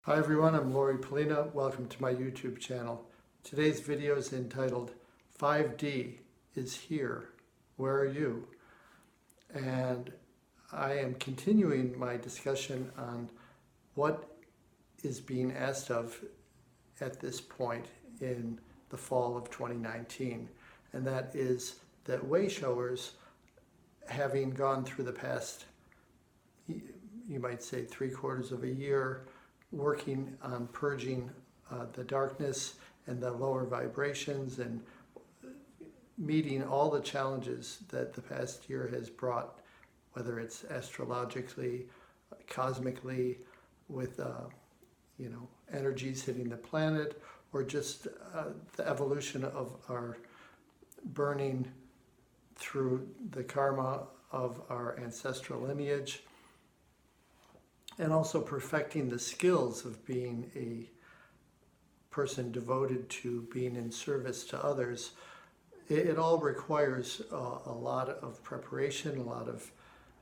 Hi everyone, I'm Lori Polina. Welcome to my YouTube channel. Today's video is entitled 5D is Here. Where are you? And I am continuing my discussion on what is being asked of at this point in the fall of 2019. And that is that way showers, having gone through the past, you might say, 3/4 of a year, working on purging the darkness and the lower vibrations and meeting all the challenges that the past year has brought, whether it's astrologically, cosmically, with energies hitting the planet, or just the evolution of our burning through the karma of our ancestral lineage, and also perfecting the skills of being a person devoted to being in service to others. It all requires a lot of preparation, a lot of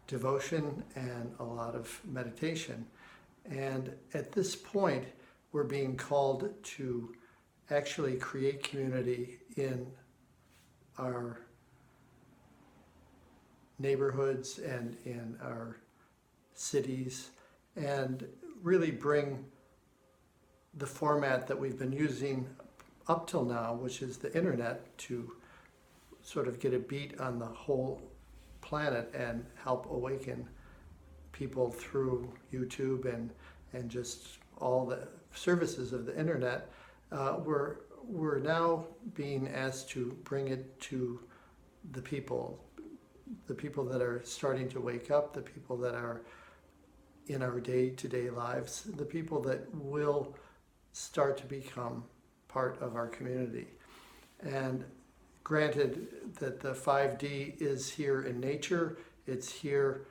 devotion, and a lot of meditation. And at this point, we're being called to actually create community in our neighborhoods and in our cities, and really bring the format that we've been using up till now, which is the internet, to sort of get a beat on the whole planet and help awaken people through YouTube and just all the services of the internet. We're now being asked to bring it to the people that are starting to wake up, the people that are in our day-to-day lives, the people that will start to become part of our community. And granted that the 5D is here in nature, it's here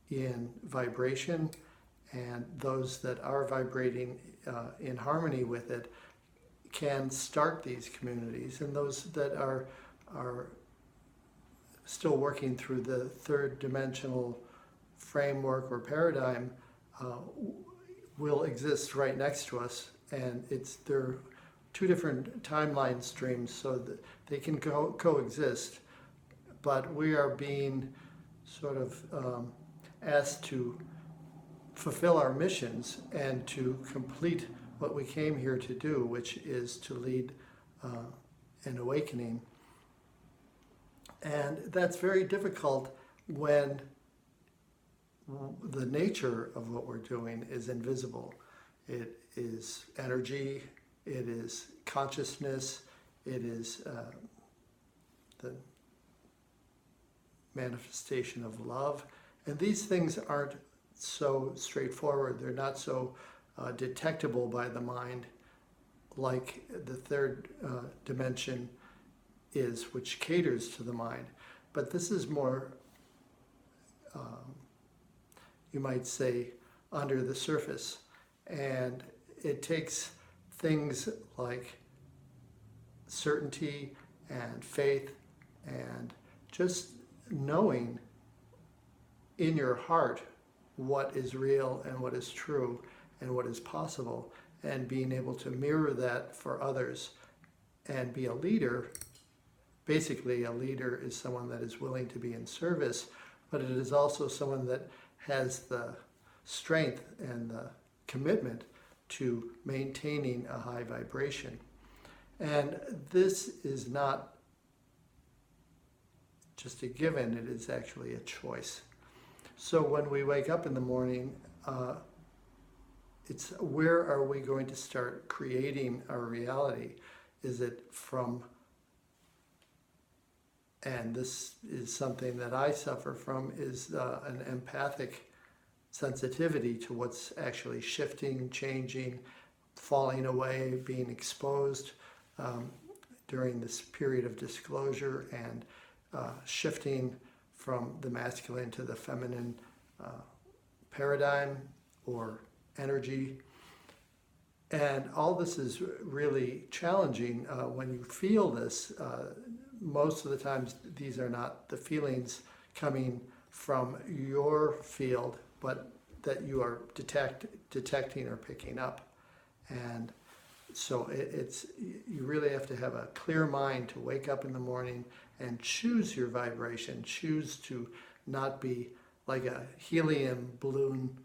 in vibration, and those that are vibrating in harmony with it can start these communities, and those that are still working through the third dimensional framework or paradigm will exist right next to us, and they're two different timeline streams, so that they can coexist. But we are being sort of asked to fulfill our missions and to complete what we came here to do, which is to lead an awakening. And that's very difficult when the nature of what we're doing is invisible. It is energy, it is consciousness, it is the manifestation of love. And these things aren't so straightforward. They're not so detectable by the mind like the third dimension is, which caters to the mind. But this is more, you might say, under the surface. And it takes things like certainty and faith and just knowing in your heart what is real and what is true and what is possible, and being able to mirror that for others and be a leader. Basically, a leader is someone that is willing to be in service, but it is also someone that has the strength and the commitment to maintaining a high vibration. And this is not just a given, it is actually a choice. So when we wake up in the morning, it's where are we going to start creating our reality? Is it from, and this is something that I suffer from, is an empathic sensitivity to what's actually shifting, changing, falling away, being exposed during this period of disclosure, and shifting from the masculine to the feminine paradigm or energy. And all this is really challenging when you feel this. Most of the times these are not the feelings coming from your field, but that you are detecting or picking up. And so you really have to have a clear mind to wake up in the morning and choose your vibration. Choose to not be like a helium balloon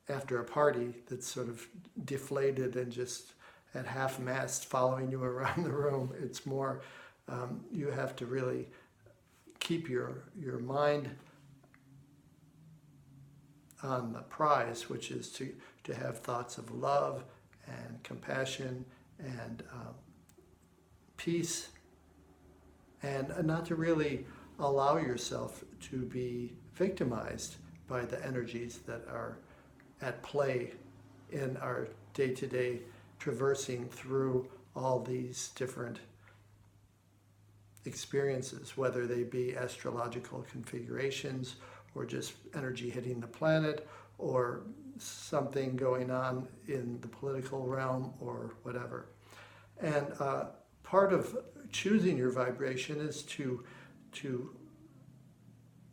after a party that's sort of deflated and just at half-mast following you around the room. It's more, you have to really keep your mind on the prize, which is to have thoughts of love and compassion and peace, and not to really allow yourself to be victimized by the energies that are at play in our day-to-day traversing through all these different experiences, whether they be astrological configurations or just energy hitting the planet or something going on in the political realm or whatever. And part of choosing your vibration is to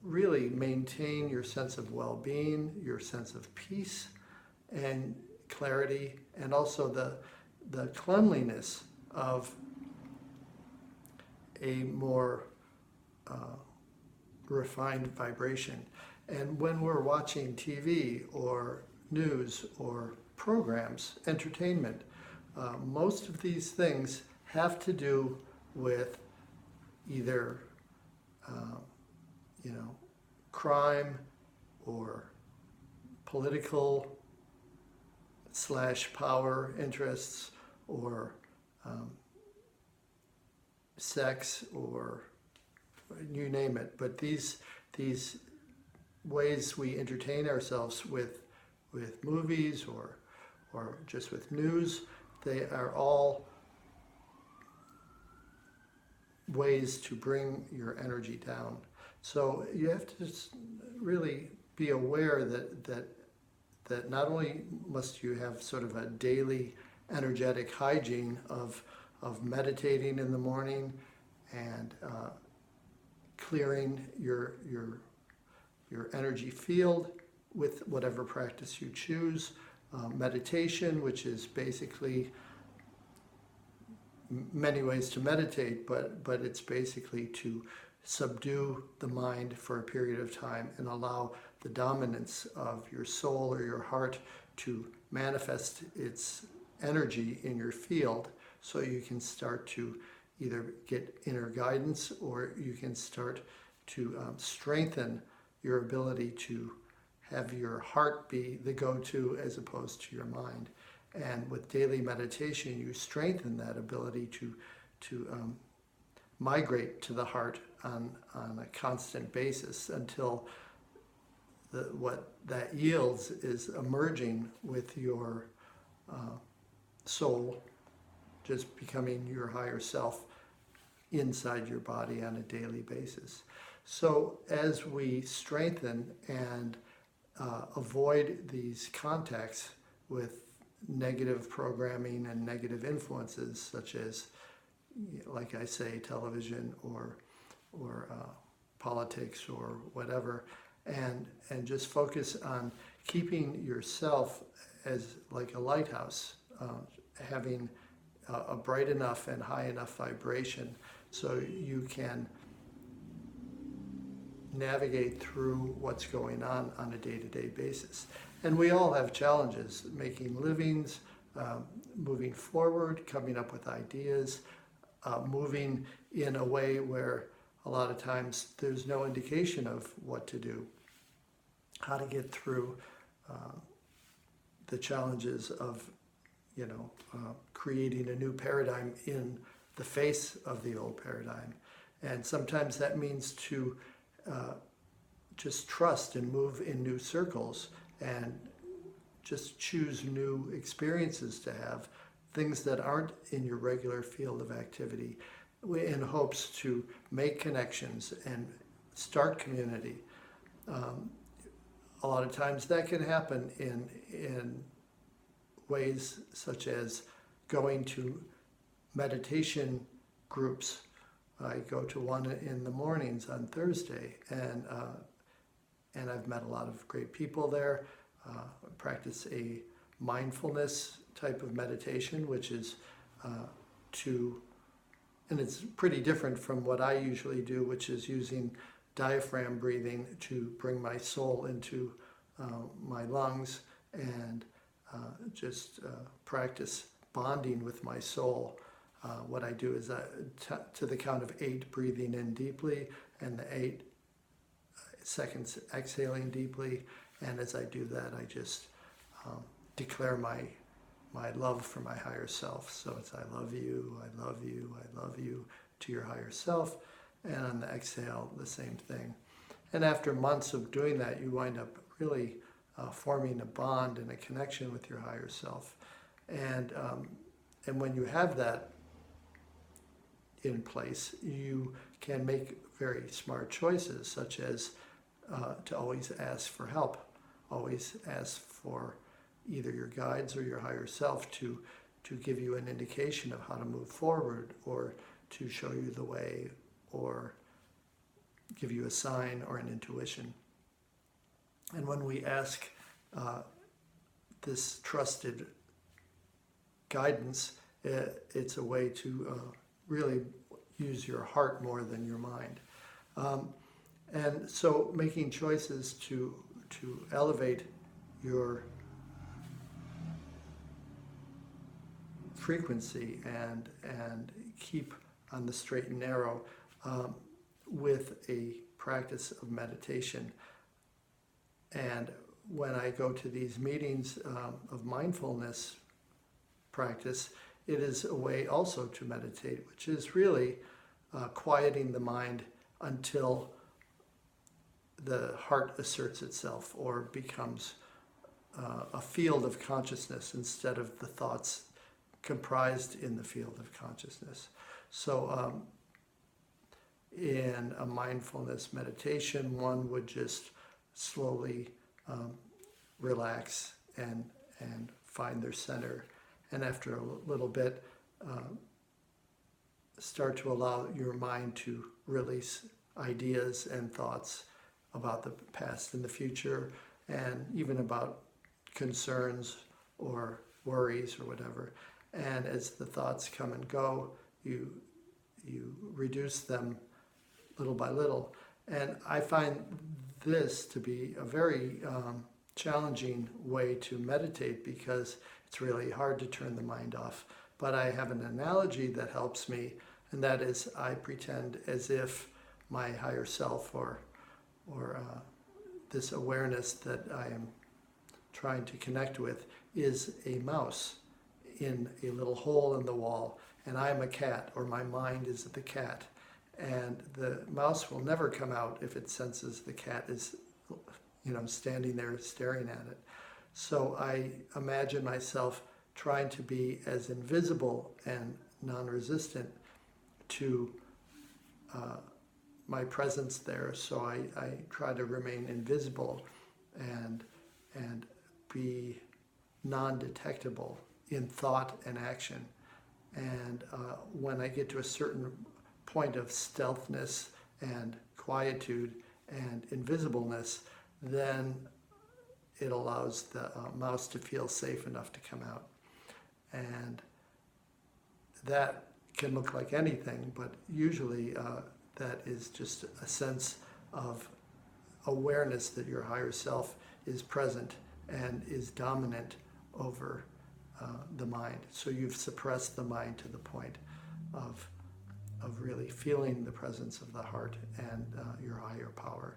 really maintain your sense of well-being, your sense of peace and clarity, and also the cleanliness of a more refined vibration. And when we're watching TV or news or programs, entertainment, most of these things have to do with either crime or political / power interests or sex or you name it. But these ways we entertain ourselves with movies or just with news, they are all ways to bring your energy down. So you have to just really be aware that not only must you have sort of a daily energetic hygiene of meditating in the morning and clearing your energy field with whatever practice you choose. Meditation, which is basically many ways to meditate, but it's basically to subdue the mind for a period of time and allow the dominance of your soul or your heart to manifest its energy in your field, so you can start to either get inner guidance or you can start to strengthen your ability to have your heart be the go-to as opposed to your mind. And with daily meditation, you strengthen that ability to migrate to the heart on a constant basis until what that yields is emerging with your soul, just becoming your higher self inside your body on a daily basis. So as we strengthen and avoid these contacts with negative programming and negative influences, such as, like I say, television or politics or whatever, and just focus on keeping yourself as like a lighthouse, having a bright enough and high enough vibration so you can navigate through what's going on a day-to-day basis. And we all have challenges, making livings, moving forward, coming up with ideas, moving in a way where a lot of times there's no indication of what to do, how to get through the challenges of creating a new paradigm in the face of the old paradigm. And sometimes that means to just trust and move in new circles and just choose new experiences to have, things that aren't in your regular field of activity, in hopes to make connections and start community. A lot of times that can happen in ways such as going to meditation groups. I go to one in the mornings on Thursday, and I've met a lot of great people there. Practice a mindfulness type of meditation, which is and it's pretty different from what I usually do, which is using diaphragm breathing to bring my soul into my lungs and just practice bonding with my soul. What I do is to the count of 8 breathing in deeply and the 8 seconds exhaling deeply. And as I do that, I just declare my love for my higher self. So it's I love you, I love you, I love you to your higher self. And on the exhale, the same thing. And after months of doing that, you wind up really forming a bond and a connection with your higher self. And when you have that in place, you can make very smart choices, such as to always ask for help, always ask for either your guides or your higher self to give you an indication of how to move forward, or to show you the way, or give you a sign or an intuition. And when we ask this trusted guidance, it's a way to really use your heart more than your mind. And so making choices to elevate your frequency and keep on the straight and narrow with a practice of meditation. And when I go to these meetings of mindfulness practice, it is a way also to meditate, which is really quieting the mind until the heart asserts itself or becomes a field of consciousness instead of the thoughts comprised in the field of consciousness. So in a mindfulness meditation, one would just slowly relax and find their center. And after a little bit, start to allow your mind to release ideas and thoughts about the past and the future, and even about concerns or worries or whatever. And as the thoughts come and go, you reduce them little by little. And I find this to be a very challenging way to meditate, because it's really hard to turn the mind off. But I have an analogy that helps me, and that is I pretend as if my higher self or this awareness that I am trying to connect with is a mouse in a little hole in the wall, and I'm a cat, or my mind is the cat. And the mouse will never come out if it senses the cat is, standing there staring at it. So I imagine myself trying to be as invisible and non-resistant to my presence there. So I try to remain invisible and be non-detectable in thought and action. And when I get to a certain point of stealthness and quietude and invisibleness, then it allows the mouse to feel safe enough to come out. And that can look like anything, but usually that is just a sense of awareness that your higher self is present and is dominant over the mind. So you've suppressed the mind to the point of really feeling the presence of the heart and your higher power.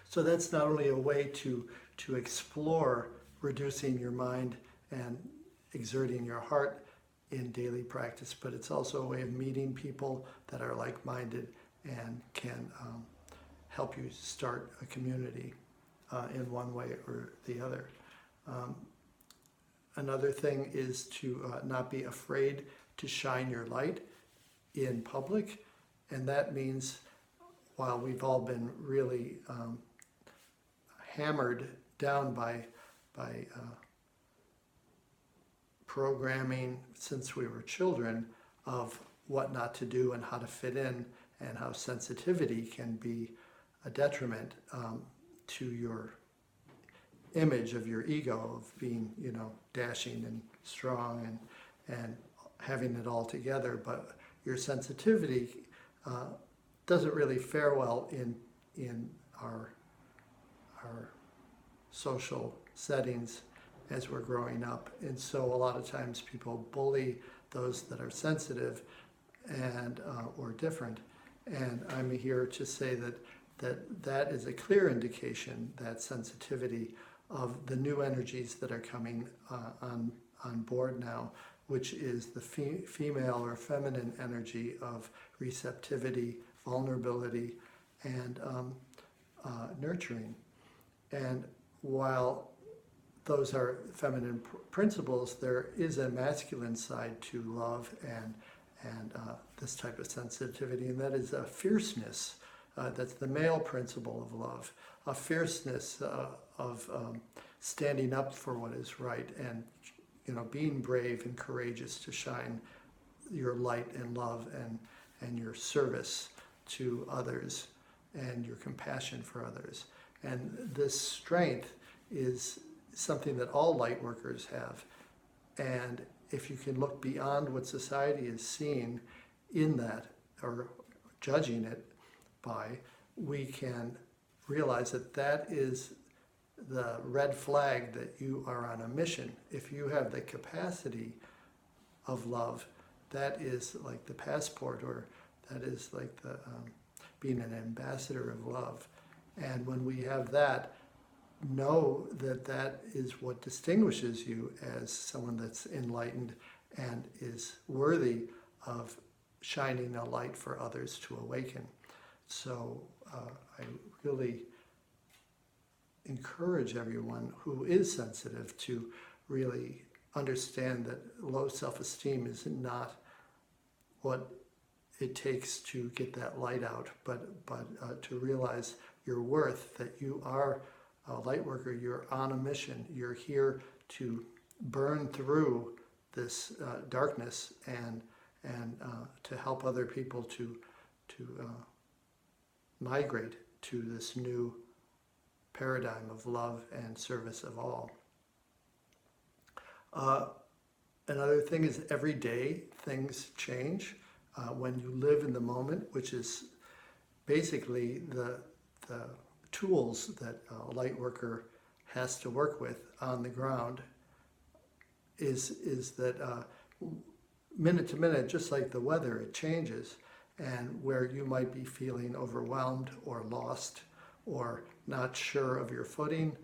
So that's not only a way to explore reducing your mind and exerting your heart in daily practice, but it's also a way of meeting people that are like-minded and can help you start a community in one way or the other. Another thing is to not be afraid to shine your light in public, and that means, while we've all been really hammered down by programming since we were children of what not to do and how to fit in, and how sensitivity can be a detriment to your image of your ego of being, dashing and strong and having it all together, but your sensitivity doesn't really fare well in our social settings as we're growing up. And so a lot of times people bully those that are sensitive and or different. And I'm here to say that is a clear indication, that sensitivity, of the new energies that are coming on board now, which is the female or feminine energy of receptivity, vulnerability, and nurturing. And while those are feminine principles, there is a masculine side to love and this type of sensitivity, and that is a fierceness. That's the male principle of love, a fierceness of standing up for what is right, and being brave and courageous to shine your light and love and your service to others and your compassion for others. And this strength is something that all light workers have. And if you can look beyond what society is seeing in that or judging it by, we can realize that is the red flag that you are on a mission. If you have the capacity of love, that is like the passport, or that is like the being an ambassador of love. And when we have that, know that is what distinguishes you as someone that's enlightened and is worthy of shining a light for others to awaken. So I really encourage everyone who is sensitive to really understand that low self-esteem is not what it takes to get that light out, but to realize your worth, that you are a light worker, you're on a mission, you're here to burn through this darkness and to help other people to migrate to this new paradigm of love and service of all. Another thing is, every day things change. When you live in the moment, which is basically the tools that a light worker has to work with on the ground, is that minute to minute, just like the weather, it changes. And where you might be feeling overwhelmed or lost or not sure of your footing,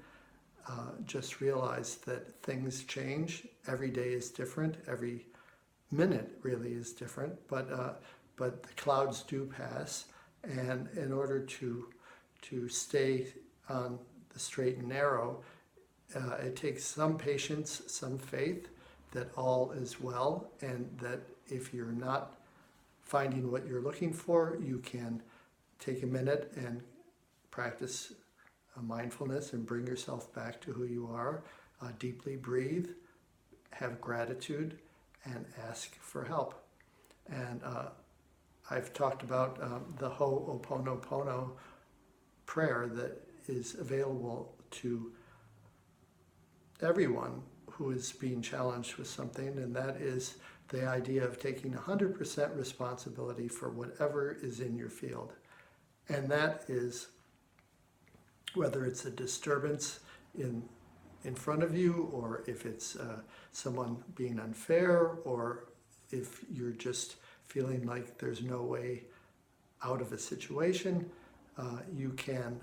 just realize that things change. Every day is different. Every minute really is different. But the clouds do pass. And in order to stay on the straight and narrow, it takes some patience, some faith that all is well, and that if you're not finding what you're looking for, you can take a minute and practice mindfulness and bring yourself back to who you are. Deeply breathe, have gratitude, and ask for help. And I've talked about the Ho'oponopono prayer that is available to everyone who is being challenged with something, and that is the idea of taking 100% responsibility for whatever is in your field. And that is, whether it's a disturbance in front of you, or if it's someone being unfair, or if you're just feeling like there's no way out of a situation, you can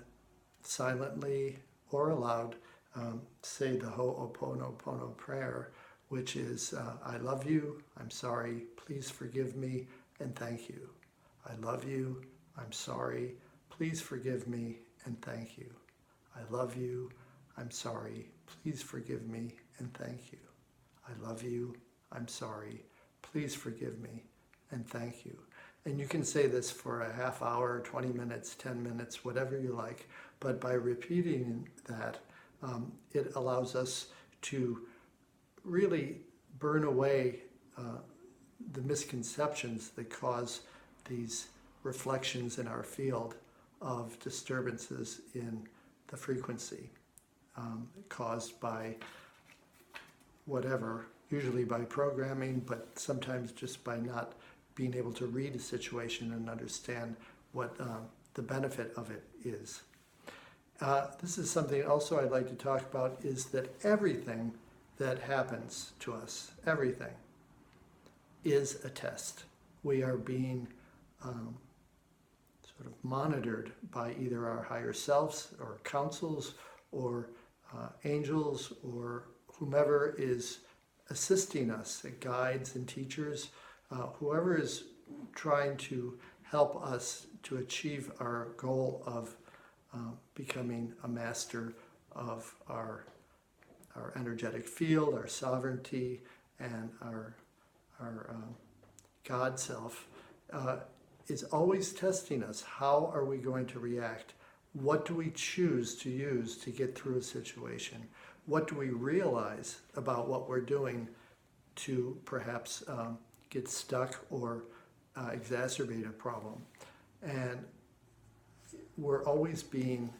silently or aloud say the Ho'oponopono prayer, which is, I love you, I'm sorry, please forgive me, and thank you. I love you, I'm sorry, please forgive me, and thank you. I love you, I'm sorry, please forgive me, and thank you. I love you, I'm sorry, please forgive me, and thank you. And you can say this for a half hour, 20 minutes, 10 minutes, whatever you like, but by repeating that, it allows us to really burn away the misconceptions that cause these reflections in our field of disturbances in the frequency. caused by whatever, usually by programming, but sometimes just by not being able to read a situation and understand what the benefit of it is. This is something also I'd like to talk about, is that everything that happens to us, everything, is a test. We are being sort of monitored by either our higher selves or councils or angels or whomever is assisting us, guides and teachers, whoever is trying to help us to achieve our goal of becoming a master of our energetic field, our sovereignty, and our God self, is always testing us. How are we going to react? What do we choose to use to get through a situation? What do we realize about what we're doing to perhaps get stuck or exacerbate a problem? And we're always being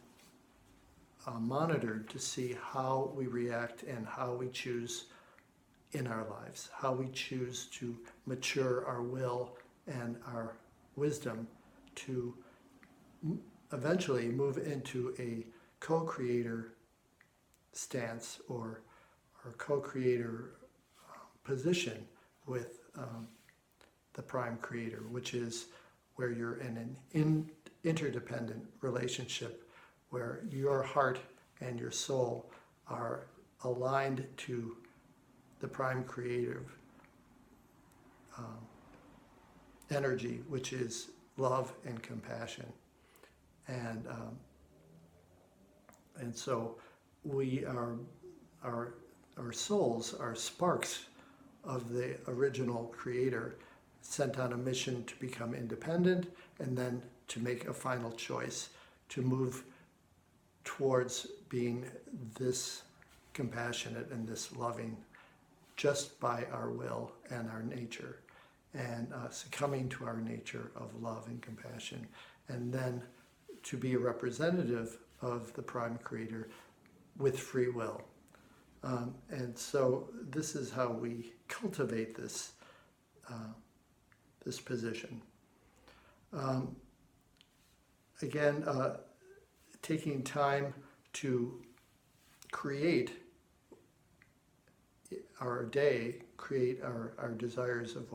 monitored to see how we react and how we choose in our lives, how we choose to mature our will and our wisdom to eventually move into a co-creator stance or co-creator position with the prime creator, which is where you're in an interdependent relationship where your heart and your soul are aligned to the prime creative energy, which is love and compassion. And so we are, our souls are sparks of the original creator, sent on a mission to become independent and then to make a final choice to move towards being this compassionate and this loving just by our will and our nature, and succumbing to our nature of love and compassion, and then to be a representative of the prime creator with free will. And so this is how we cultivate this this position. Again, taking time to create our day, create our desires of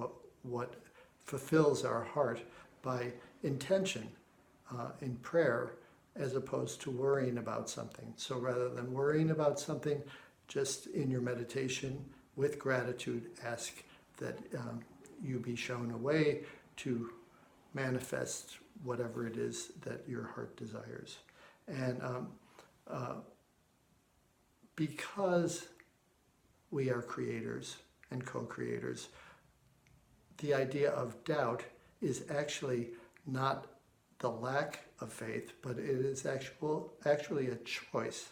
what fulfills our heart by intention in prayer, as opposed to worrying about something. So rather than worrying about something, just in your meditation with gratitude, ask that you be shown a way to manifest whatever it is that your heart desires. And because we are creators and co-creators, the idea of doubt is actually not the lack of faith, but it is actually a choice.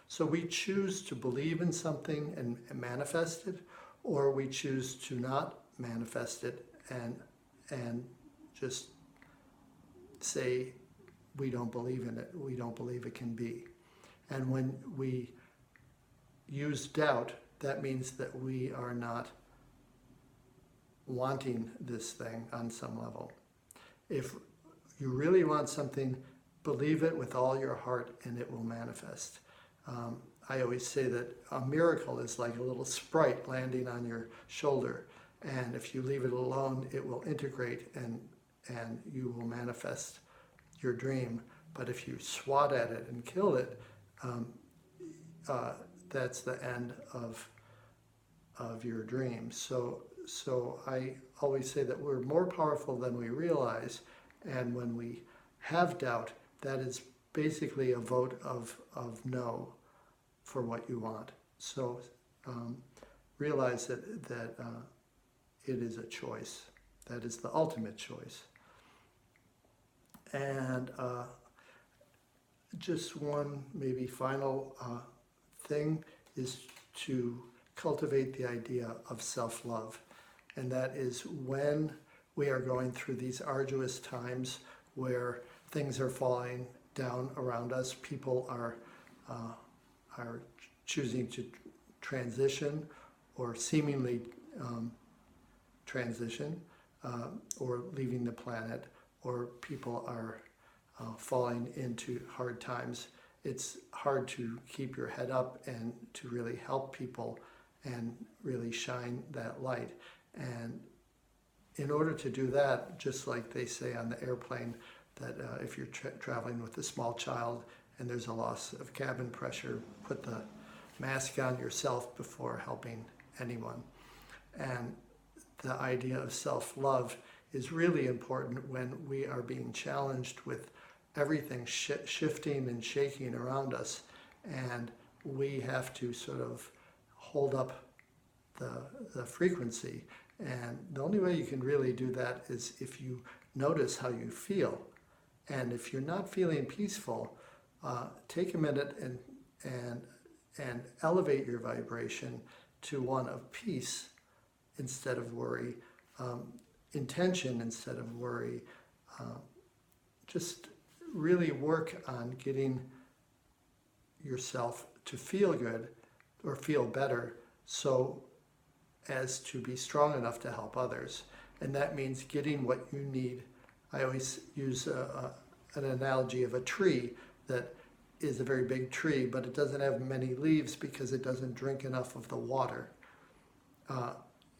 So we choose to believe in something and manifest it, or we choose to not manifest it and just say we don't believe in it, we don't believe it can be. And when we use doubt, that means that we are not wanting this thing on some level. If you really want something, believe it with all your heart and it will manifest. I always say that a miracle is like a little sprite landing on your shoulder, and if you leave it alone, it will integrate and you will manifest your dream. But if you swat at it and kill it, that's the end of your dream. So I always say that we're more powerful than we realize, and when we have doubt, that is basically a vote of no for what you want. So realize that it is a choice. That is the ultimate choice. And just one maybe final thing is to cultivate the idea of self-love. And that is when we are going through these arduous times where things are falling down around us, people are are choosing to transition or seemingly transition, or leaving the planet, or people are falling into hard times. It's hard to keep your head up and to really help people and really shine that light. And in order to do that, just like they say on the airplane, that if you're traveling with a small child and there's a loss of cabin pressure, put the mask on yourself before helping anyone. And the idea of self-love is really important when we are being challenged with everything shifting and shaking around us, and we have to sort of hold up the frequency. And the only way you can really do that is if you notice how you feel. And if you're not feeling peaceful, take a minute and elevate your vibration to one of peace instead of worry, intention instead of worry. Just really work on getting yourself to feel good or feel better, so as to be strong enough to help others. And that means getting what you need. I always use an analogy of a tree that is a very big tree, but it doesn't have many leaves because it doesn't drink enough of the water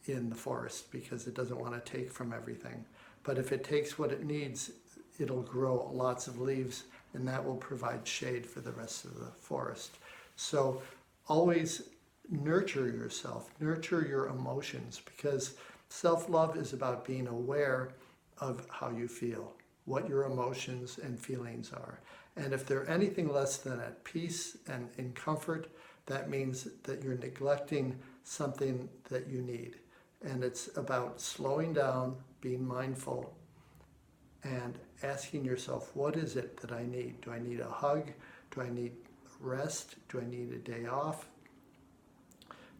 in the forest, because it doesn't want to take from everything. But if it takes what it needs, it'll grow lots of leaves, and that will provide shade for the rest of the forest. So always nurture yourself, nurture your emotions, because self-love is about being aware of how you feel, what your emotions and feelings are. And if they're anything less than at peace and in comfort, that means that you're neglecting something that you need. And it's about slowing down, being mindful, and asking yourself, what is it that I need? Do I need a hug? Do I need rest? Do I need a day off?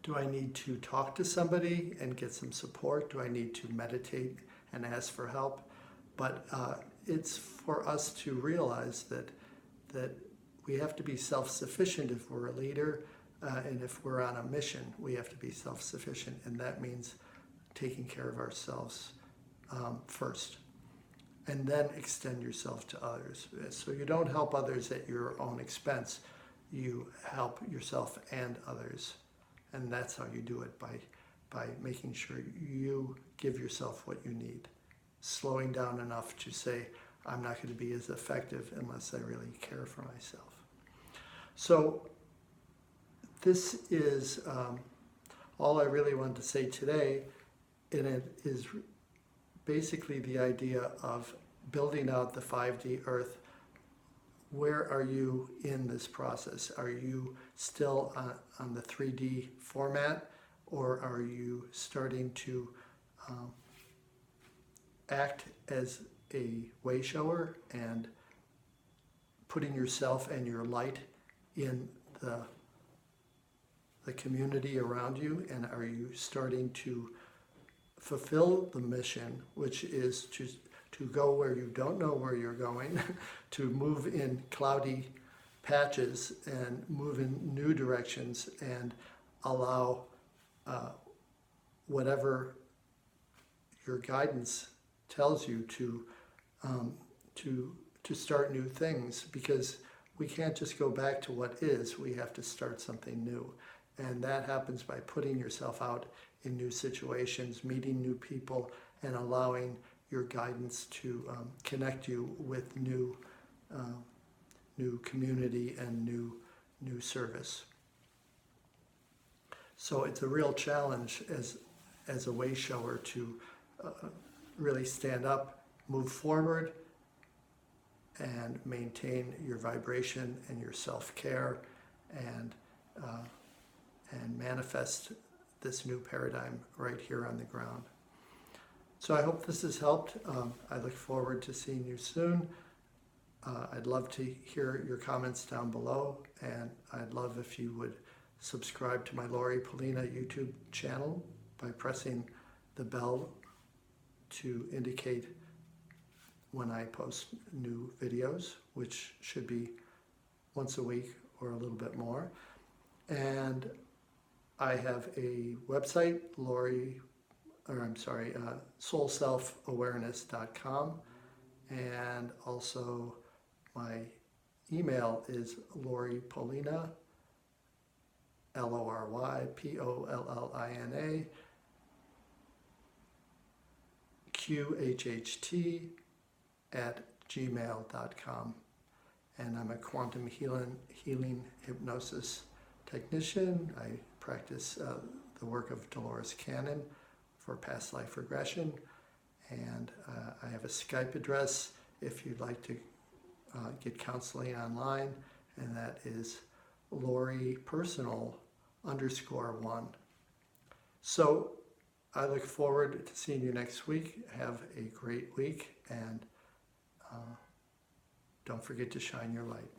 Do I need to talk to somebody and get some support? Do I need to meditate and ask for help? But it's for us to realize that we have to be self-sufficient if we're a leader, and if we're on a mission, we have to be self-sufficient, and that means taking care of ourselves first, and then extend yourself to others. So you don't help others at your own expense. You help yourself and others, and that's how you do it, by making sure you give yourself what you need, slowing down enough to say, I'm not going to be as effective unless I really care for myself. So this is all I really wanted to say today, and it is basically the idea of building out the 5D Earth. Where are you in this process? Are you still on the 3D format, or are you starting to act as a way shower and putting yourself and your light in the community around you? And are you starting to fulfill the mission, which is to go where you don't know where you're going, to move in cloudy patches and move in new directions, and allow whatever your guidance tells you to start new things, because we can't just go back to what is. We have to start something new, and that happens by putting yourself out in new situations, meeting new people, and allowing your guidance to connect you with new community and new service. So it's a real challenge as a way shower to really stand up, move forward, and maintain your vibration and your self-care, and manifest this new paradigm right here on the ground. So I hope this has helped. I look forward to seeing you soon. I'd love to hear your comments down below, and I'd love if you would subscribe to my Lori Polina YouTube channel by pressing the bell to indicate when I post new videos, which should be once a week or a little bit more. And I have a website, soulselfawareness.com, and also my email is Lori Pollina, LORYPOLLINA, QHHT @gmail.com. And I'm a quantum healing hypnosis technician. I practice the work of Dolores Cannon for past life regression. And I have a Skype address if you'd like to get counseling online, and that is LoriPersonal_1. So I look forward to seeing you next week. Have a great week, and don't forget to shine your light.